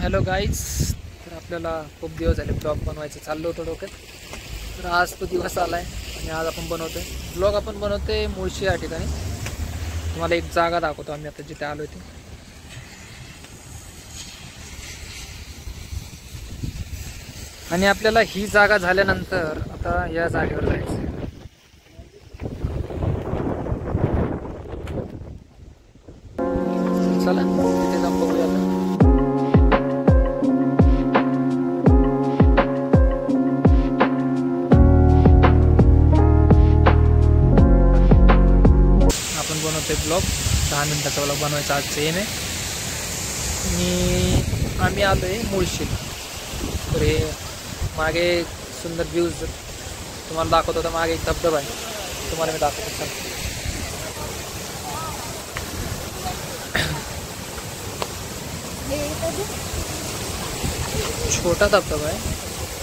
Hello guys, तर आपल्याला खूप दिवस झाले ब्लॉग बनवायचं चाललं होतं डोक्यात. तर आज तो दिवस आला आहे आणि आज आपण बनवतोय ब्लॉग. आपण बनवतोय मुळशी या ठिकाणी. तुम्हाला एक जागा दाखवतो आम्ही आता जिथे आलो होते. आणि आपल्याला ही जागा झाल्यानंतर आता या जागेवर जायचं. चला तिथे जाऊन बघूया आता. आपण बनवतोय ब्लॉग. 10 मिनिटाचा ब्लॉग बनवायचा आज एम आहे. आणि आम्ही आलो आहे मुळशीला. तर हे मागे सुंदर व्ह्यूज तुम्हाला दाखवत होता. मागे एक धबधबा आहे, तुम्हाला मी दाखवतो. चला. छोटा धबधबा आहे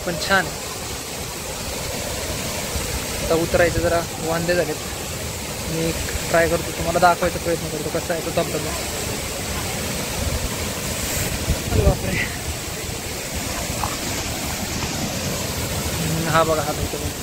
पण छान आहे. आता उतरायचं जरा वांदे झालेत. मी ट्राय करतो, तुम्हाला दाखवायचा प्रयत्न करतो कसा आहे तो धबधबा. बापरे, हा बघा हा धबधबा.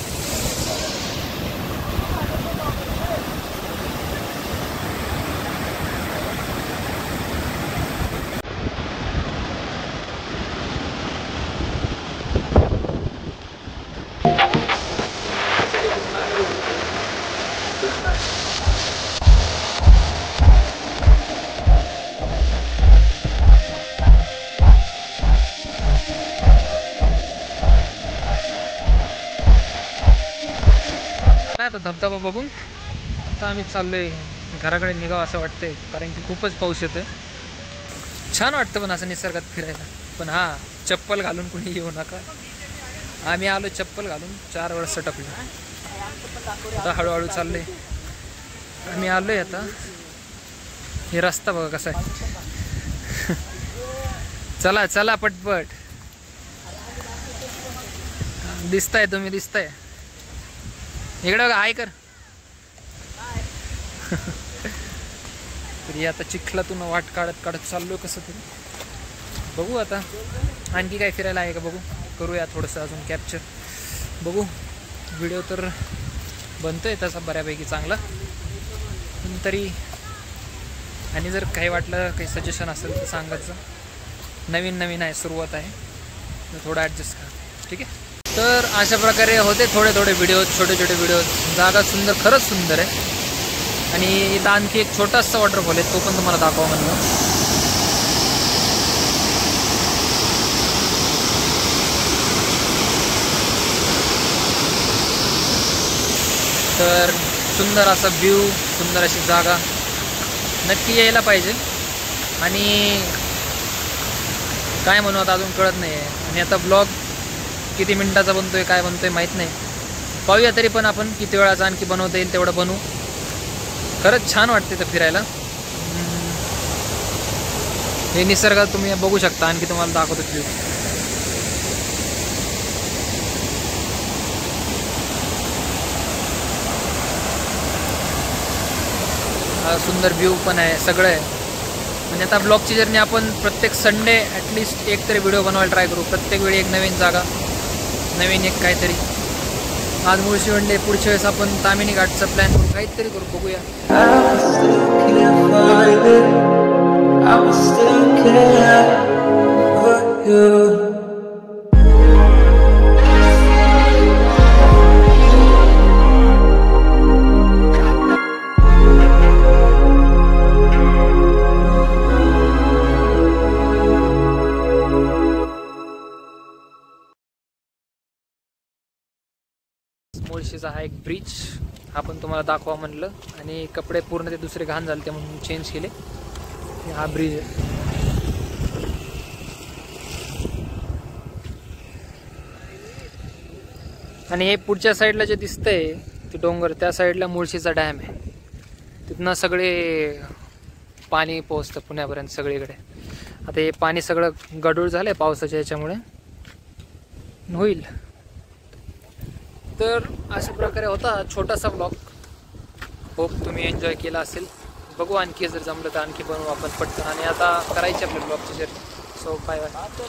आता धबधबा बघून आता आम्ही चाललोय घराकडे निघावं असं वाटतंय, कारण की खूपच पाऊस येतोय. छान वाटतं पण असं निसर्गात फिरायला. पण हा, चप्पल घालून कुणी येऊ नका. आम्ही आलो चप्पल घालून 4 वर्ष सटकलो. आता हळूहळू चाललोय. आम्ही आलोय आता. हे रस्ता बघा कसा आहे. चला चला पटपट. दिसताय तुम्ही, दिसताय इकडे बघा. हाय कर. तरी आता चिखलातून वाट काढत काढत चाललो कसं तरी. बघू आता आणखी काय फिरायला आहे का बघू. करूया थोडंसं अजून कॅप्चर. बघू. व्हिडिओ तर बनतोय तसा बऱ्यापैकी चांगला, पण तरी. आणि जर काही वाटलं, काही सजेशन असेल तर सांगायचं. नवीन नवीन आहे, सुरुवात आहे, तर थोडं ॲडजस्ट करा. ठीक आहे. तर अशा प्रकारे होते थोडे थोडे व्हिडिओ, छोटे छोटे व्हिडिओ. जागा सुंदर, खरंच सुंदर आहे. आणि इथं आणखी एक छोटासा वॉटरफॉल आहे, तो पण तुम्हाला दाखवा म्हणलं. तर सुंदर असा व्ह्यू, सुंदर अशी जागा. नक्की यायला पाहिजे. आणि काय म्हणू आता अजून कळत नाही आहे. आणि आता ब्लॉग किती मिनिटाचा बनतोय, काय बनतोय माहीत नाही. पाहूया तरी पण आपण किती वेळाचा आणखी बनवता येईल तेवढं बनवू. खरंच छान वाटते तर फिरायला. हे निसर्गात तुम्ही बघू शकता. आणखी तुम्हाला दाखवतो व्ह्यू. हा सुंदर व्ह्यू पण आहे, सगळं आहे. म्हणजे आता ब्लॉगची जर्नी आपण प्रत्येक संडे ॲटलिस्ट एक तरी व्हिडिओ बनवायला ट्राय करू. प्रत्येक वेळी एक नवीन जागा, नवीन एक काहीतरी. आज मुळशी वनडे, पुढच्या वेळेस आपण तामिनी घाटचा प्लॅन करू, काहीतरी करू, बघूया. मुळशीचा हा एक ब्रिज, हा पण तुम्हाला दाखवा म्हणलं. आणि कपडे पूर्ण ते दुसरे घाण झाले ते म्हणून चेंज केले. हा ब्रिज आहे. आणि हे पुढच्या साईडला जे दिसतंय ते डोंगर, त्या साईडला मुळशीचा डॅम आहे. तिथनं सगळे पाणी पोहोचतं पुण्यापर्यंत सगळीकडे. आता हे पाणी सगळं गढूळ झालंय पावसाच्या याच्यामुळे, होईल. तर अशा प्रकारे होता छोटासा ब्लॉग. होप तुम्ही एन्जॉय केला असेल. बघू आणखी जर जमलं तर आणखी बनवू आपण पटकन. आणि आता करायची आपल्या ब्लॉगची जर्नी सो बाय बाय.